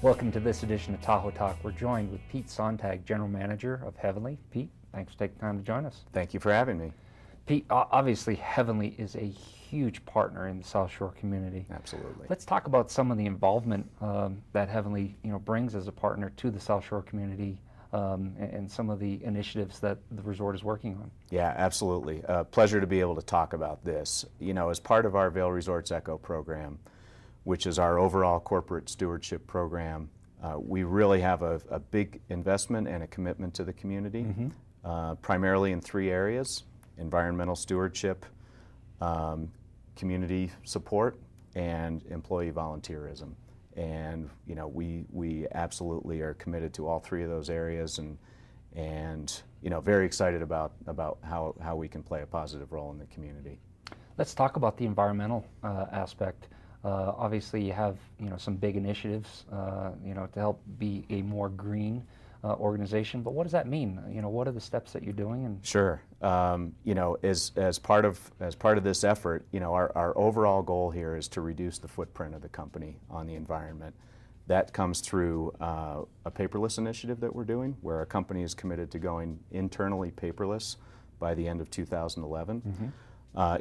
Welcome to this edition of Tahoe Talk. We're joined with Pete Sontag, General Manager of Heavenly. Pete, thanks for taking time to join us. Thank you for having me. Pete, obviously Heavenly is a huge partner in the South Shore community. Absolutely. Let's talk about some of the involvement that Heavenly brings as a partner to the South Shore community and some of the initiatives that the resort is working on. Yeah, absolutely. Pleasure to be able to talk about this. As part of our Vail Resorts Echo program, which is our overall corporate stewardship program, we really have a big investment and a commitment to the community, primarily in three areas: environmental stewardship, community support, and employee volunteerism. And we absolutely are committed to all three of those areas, and very excited about how we can play a positive role in the community. Let's talk about the environmental aspect. Obviously, you have some big initiatives to help be a more green organization. But what does that mean? What are the steps that you're doing? And sure. As part of this effort, our overall goal here is to reduce the footprint of the company on the environment. That comes through a paperless initiative that we're doing, where our company is committed to going internally paperless by the end of 2011.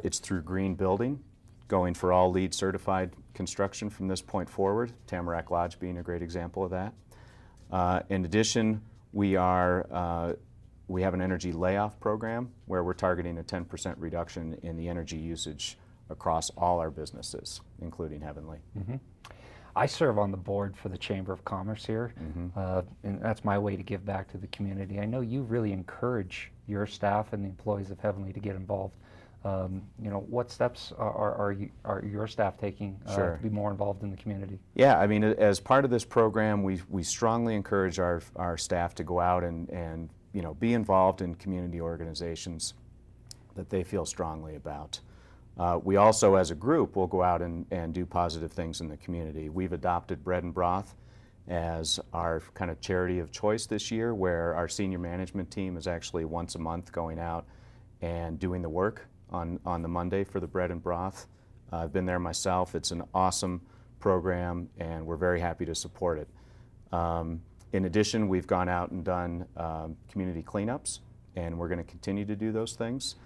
It's through green building, going for all LEED certified construction from this point forward, Tamarack Lodge being a great example of that. In addition, we have an energy layoff program where we're targeting a 10% reduction in the energy usage across all our businesses, including Heavenly. I serve on the board for the Chamber of Commerce here, and that's my way to give back to the community. I know you really encourage your staff and the employees of Heavenly to get involved. What steps are your staff taking to be more involved in the community? Yeah, I mean, as part of this program, we strongly encourage our staff to go out and be involved in community organizations that they feel strongly about. We also, as a group, will go out and do positive things in the community. We've adopted Bread and Broth as our kind of charity of choice this year, where our senior management team is actually once a month going out and doing the work on the Monday for the Bread and Broth. I've been there myself. It's an awesome program, and we're very happy to support it. In addition, we've gone out and done community cleanups, and we're going to continue to do those things.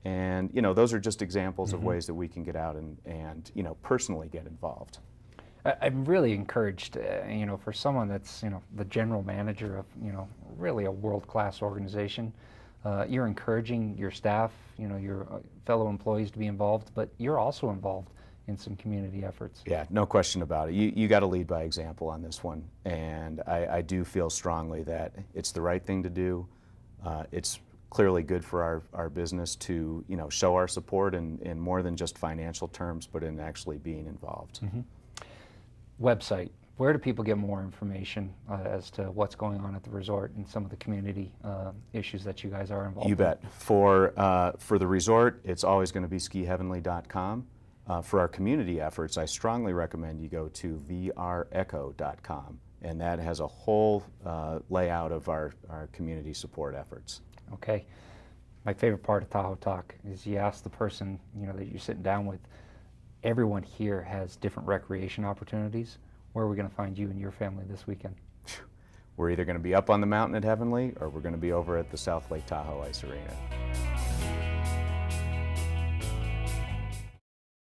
And those are just examples of ways that we can get out and personally get involved. I'm really encouraged, for someone that's the general manager of really a world-class organization. You're encouraging your staff, your fellow employees to be involved, but you're also involved in some community efforts. Yeah, no question about it. You got to lead by example on this one, and I do feel strongly that it's the right thing to do. It's clearly good for our business to show our support in more than just financial terms, but in actually being involved. Website. Where do people get more information as to what's going on at the resort and some of the community issues that you guys are involved in? You bet. For the resort, it's always going to be skiheavenly.com. For our community efforts, I strongly recommend you go to vrecho.com, and that has a whole layout of our community support efforts. Okay. My favorite part of Tahoe Talk is you ask the person that you're sitting down with. Everyone here has different recreation opportunities. Where are we going to find you and your family this weekend? We're either going to be up on the mountain at Heavenly, or we're going to be over at the South Lake Tahoe Ice Arena.